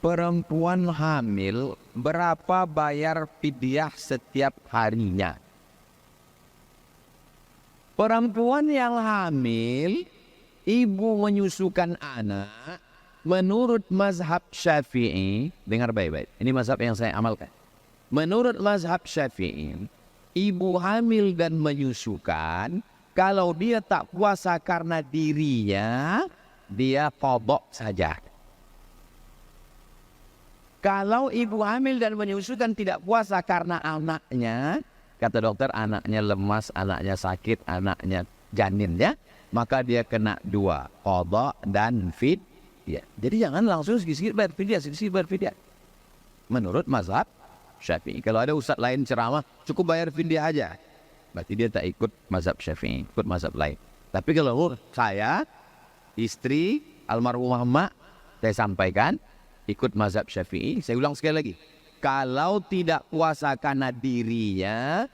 perempuan hamil berapa bayar fidyah setiap harinya? Perempuan yang hamil, ibu menyusukan anak, menurut mazhab Syafi'i, dengar baik-baik, ini mazhab yang saya amalkan. Menurut mazhab Syafi'i, ibu hamil dan menyusukan, kalau dia tak puasa karena dirinya, dia qadha saja. Kalau ibu hamil dan menyusukan tidak puasa karena anaknya, kata dokter anaknya lemas, anaknya sakit, anaknya janin ya, maka dia kena dua, qadha dan fidyah. Jadi jangan langsung sedikit-sedikit bayar fidyah, sedikit-sedikit bayar fidyah. Menurut mazhab Syafi'i. Kalau ada ustaz lain ceramah, cukup bayar fidyah aja, berarti dia tak ikut mazhab Syafi'i, ikut mazhab lain. Tapi kalau saya, istri, almarhumah mak, saya sampaikan, ikut mazhab Syafi'i. Saya ulang sekali lagi. Kalau tidak puasa karena dirinya,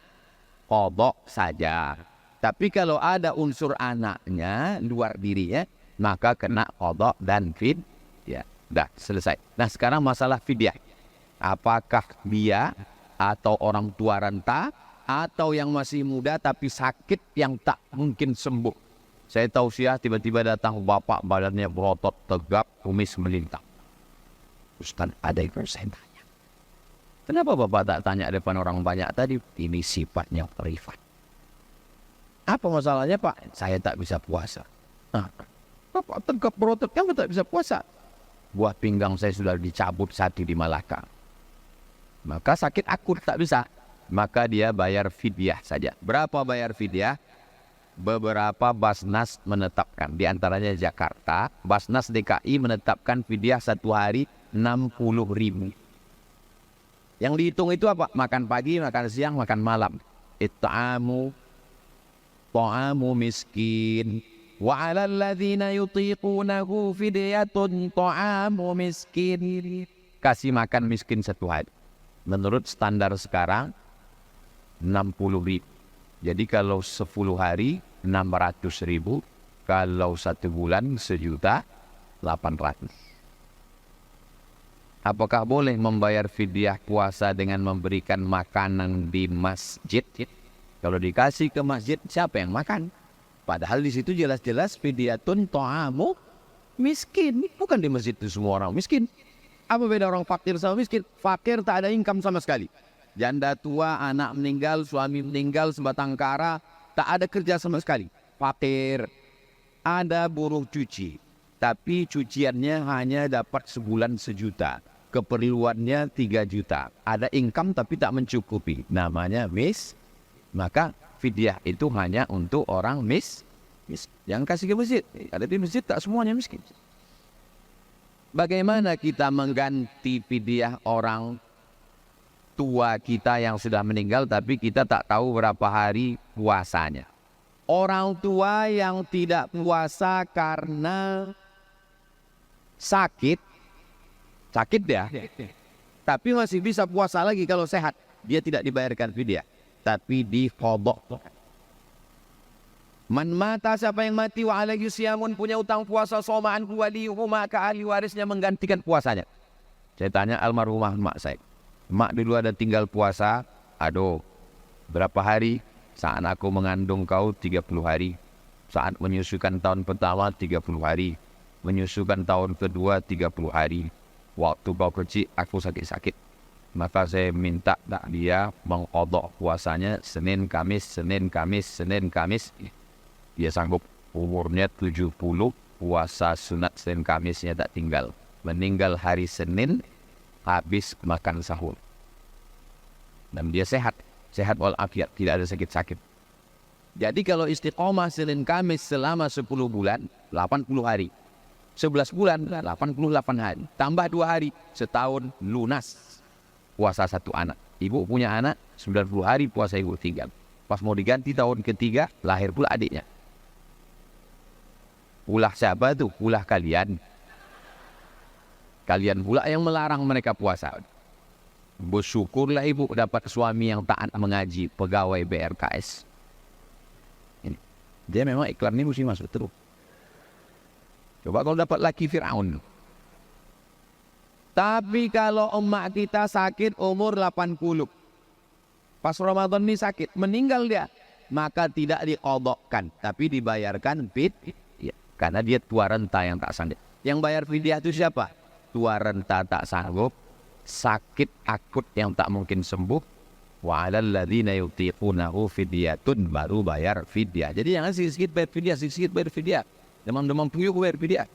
qadha saja. Tapi kalau ada unsur anaknya, luar dirinya, maka kena qadha dan fidyah. Dah, selesai. Nah sekarang masalah fidyah. Apakah dia atau orang tua renta, atau yang masih muda tapi sakit yang tak mungkin sembuh. Saya tausiah tiba-tiba datang bapak badannya berotot, tegap, kumis melintang. Ustaz, ada yang saya tanya. Kenapa bapak tak tanya depan orang banyak tadi? Ini sifatnya privat. Apa masalahnya pak? Saya tak bisa puasa. Nah, bapak tegap berotot, kamu tak bisa puasa. Buah pinggang saya sudah dicabut satu di Malaka. Maka sakit akut tak bisa. Maka dia bayar fidyah saja. Berapa bayar fidyah? Beberapa Basnas menetapkan. Di antaranya Jakarta, Basnas DKI menetapkan fidyah satu hari 60.000. Yang dihitung itu apa? Makan pagi, makan siang, makan malam. Ta'amu miskin. Wa 'alal ladzina yutiqunahu fidyatun ta'amu miskin. Kasih makan miskin satu hari. Menurut standar sekarang 60.000. Jadi kalau 10 hari 600.000, kalau 1 bulan 1.800.000. Apakah boleh membayar fidyah puasa dengan memberikan makanan di masjid? Kalau dikasih ke masjid, siapa yang makan? Padahal di situ jelas-jelas fidyatun ta'amu miskin. Bukan di masjid itu semua orang miskin. Apa beda orang fakir sama miskin? Fakir tak ada income sama sekali. Janda tua, anak meninggal, suami meninggal, sebatang kara, tak ada kerja sama sekali. Fakir. Ada buruh cuci, tapi cuciannya hanya dapat sebulan 1 juta. Keperluannya 3 juta. Ada income tapi tak mencukupi. Namanya maka fidyah itu hanya untuk orang miskin. Yang kasih ke masjid. Ada di masjid tak semuanya miskin. Bagaimana kita mengganti fidyah orang tua kita yang sudah meninggal tapi kita tak tahu berapa hari puasanya? Orang tua yang tidak puasa karena sakit dia, tapi masih bisa puasa lagi kalau sehat, dia tidak dibayarkan fidyah, tapi diqadha. Man mata, siapa yang mati, wa alaihi siyamun, punya utang puasa, somaan waliyuhu, maka ahli warisnya menggantikan puasanya. Saya tanya almarhumah mak saya. Mak dulu ada tinggal puasa, aduh, berapa hari? Saat aku mengandung kau 30 hari. Saat menyusukan tahun pertama 30 hari. Menyusukan tahun kedua 30 hari. Waktu kau kecil aku sakit-sakit. Maka saya minta dia mengqadha puasanya Senin, Kamis, Senin, Kamis, Senin, Kamis. Dia sanggup, umurnya 70, puasa sunat Senin Kamisnya tak tinggal. Meninggal hari Senin, habis makan sahur. Dan dia sehat walafiat, tidak ada sakit-sakit. Jadi kalau istiqomah Senin Kamis selama 10 bulan, 80 hari. 11 bulan, 88 hari. Tambah 2 hari, setahun lunas puasa 1 anak. Ibu punya anak, 90 hari puasa ibu tinggal. Pas mau diganti tahun ketiga, lahir pula adiknya. Ulah siapa tuh? Ulah kalian. Kalian pula yang melarang mereka puasa. Bersyukurlah ibu dapat suami yang taat mengaji, pegawai BRKS. Ini. Dia memang iklan ini mesti masuk terus. Coba kalau dapat laki Fir'aun. Tapi kalau emak kita sakit umur 80, pas Ramadan ini sakit, meninggal dia, maka tidak diqadhakan, tapi dibayarkan fidyah. Karena dia tua renta yang tak sanggup. Yang bayar fidyah itu siapa? Tua renta tak sanggup, sakit akut yang tak mungkin sembuh. Wa 'alal ladzina yutiqunahu fidyatun, baru bayar fidyah. Jadi jangan sikit-sikit bayar fidyah, sikit-sikit bayar fidyah. Demam-demam puyuh bayar fidyah.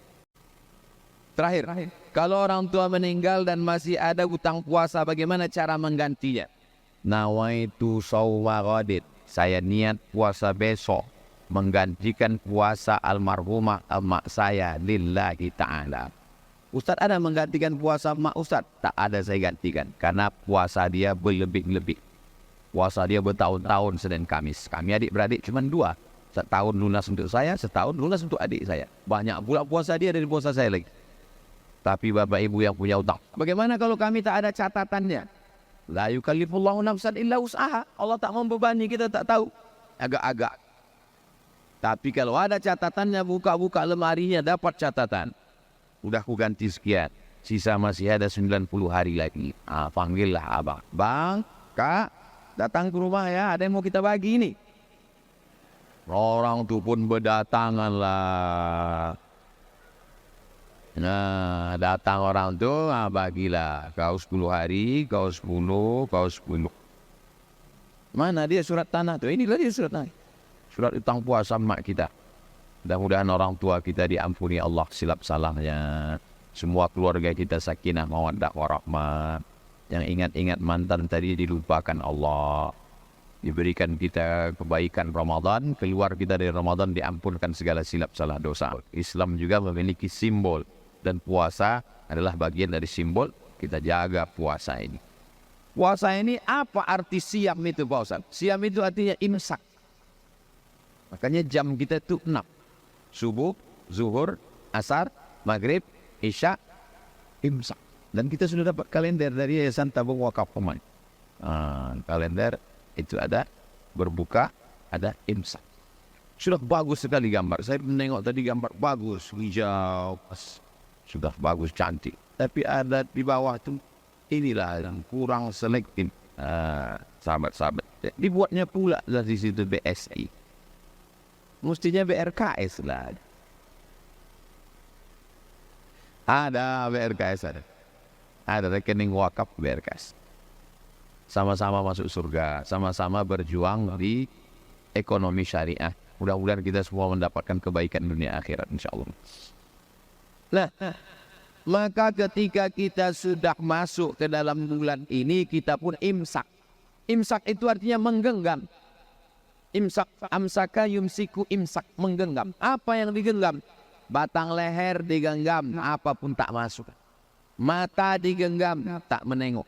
Terakhir, kalau orang tua meninggal dan masih ada hutang puasa, bagaimana cara menggantinya? Nawaitu shawma ghadin, saya niat puasa besok menggantikan puasa almarhumah emak saya lillahi ta'ala. Ustaz ada menggantikan puasa emak Ustaz? Tak ada saya gantikan, karena puasa dia berlebih-lebih. Puasa dia bertahun-tahun Senin Kamis. Kami adik-beradik cuma 2. Setahun lunas untuk saya, setahun lunas untuk adik saya. Banyak pula puasa dia dari puasa saya lagi. Tapi bapak ibu yang punya utang, bagaimana kalau kami tak ada catatannya? La yukallifullahu nafsan illa wus'aha. Allah tak membebani, kita tak tahu. Agak-agak. Tapi kalau ada catatannya, buka-buka lemarinya dapat catatan. Udah ku ganti sekian, sisa masih ada 90 hari lagi. Panggillah abang. Bang, kak, datang ke rumah ya, ada yang mau kita bagi ini. Orang tu pun berdatangan lah. Nah, datang orang tu, bagilah. Kau 10 hari, kau 10, kau 10. Mana dia surat tanah tu? Inilah dia surat tanah. Surat utang puasa mak kita. Mudah-mudahan orang tua kita diampuni Allah silap salahnya. Semua keluarga kita sakinah mawaddah warahmah. Yang ingat-ingat mantan tadi dilupakan Allah. Diberikan kita kebaikan Ramadan. Keluar kita dari Ramadan diampunkan segala silap salah dosa. Islam juga memiliki simbol. Dan puasa adalah bagian dari simbol. Kita jaga puasa ini. Puasa ini apa arti siam itu Pak Ustaz? Siam itu artinya imsak. Makanya jam kita itu 6. Subuh, zuhur, asar, maghrib, isya, imsak. Dan kita sudah dapat kalender dari Yayasan Tabung Wakaf Pemain. Kalender itu ada berbuka, ada imsak. Sudah bagus sekali gambar. Saya menengok tadi gambar bagus, hijau, sudah bagus, cantik. Tapi ada di bawah itu, inilah yang kurang selektif. Sahabat-sahabat. Dibuatnya pula dari situ BSI. Mestinya BRKS lah. Ada BRKS ada. Ada rekening wakaf BRKS. Sama-sama masuk surga. Sama-sama berjuang di ekonomi syariah. Mudah-mudahan kita semua mendapatkan kebaikan dunia akhirat insyaAllah. Nah, maka ketika kita sudah masuk ke dalam bulan ini, kita pun imsak. Imsak itu artinya menggenggam. Imsak, amsaka yumsiku, imsak, menggenggam. Apa yang digenggam? Batang leher digenggam, apapun tak masuk. Mata digenggam, tak menengok.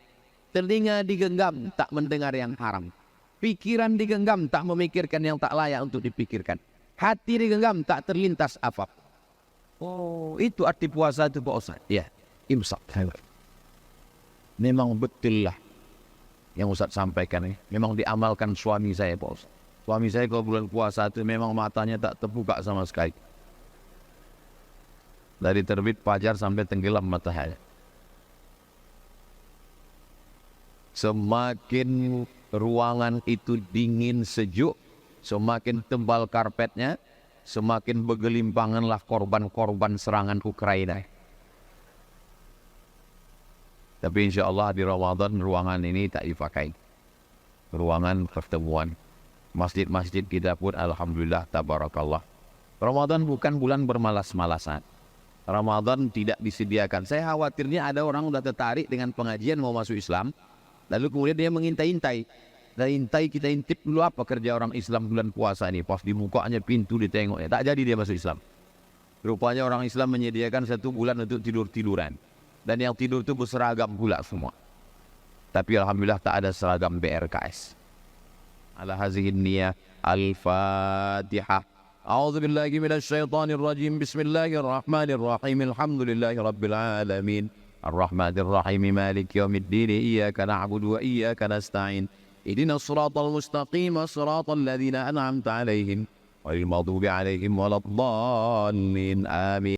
Telinga digenggam, tak mendengar yang haram. Pikiran digenggam, tak memikirkan yang tak layak untuk dipikirkan. Hati digenggam, tak terlintas apapun. Oh, itu arti puasa itu Pak Ustaz. Ya, imsak. Memang betul lah yang Ustaz sampaikan ini. Memang diamalkan suami saya Pak Ustaz. Suami saya kalau bulan puasa itu memang matanya tak terbuka sama sekali. Dari terbit fajar sampai tenggelam matahari. Semakin ruangan itu dingin sejuk, semakin tebal karpetnya, semakin bergelimpanganlah korban-korban serangan Ukraina. Tapi insya Allah di Ramadan ruangan ini tak dipakai. Ruangan pertemuan. Masjid-masjid kita pun alhamdulillah tabarakallah. Ramadan bukan bulan bermalas-malasan. Ramadan tidak disediakan. Saya khawatirnya ada orang udah tertarik dengan pengajian mau masuk Islam, lalu kemudian dia mengintai-intai. Dan kita intip dulu apa kerja orang Islam bulan puasa ini. Pas di mukanya pintu ditengoknya. Tak jadi dia masuk Islam. Rupanya orang Islam menyediakan 1 bulan untuk tidur-tiduran. Dan yang tidur itu berseragam pula semua. Tapi alhamdulillah tak ada seragam BRKS. Ala hazihin niyah. Al-Fatihah. A'udzu billahi minasyaitonir rajim. Bismillahirrahmanirrahim. Alhamdulillahi rabbil alamin. Ar-Rahmanir Rahim. Maliki yaumiddin. Iyyaka na'budu wa iyyaka nasta'in. اهدنا الصراط المستقيم صراط الذين أنعمت عليهم غير المغضوب عليهم ولا الضالين آمين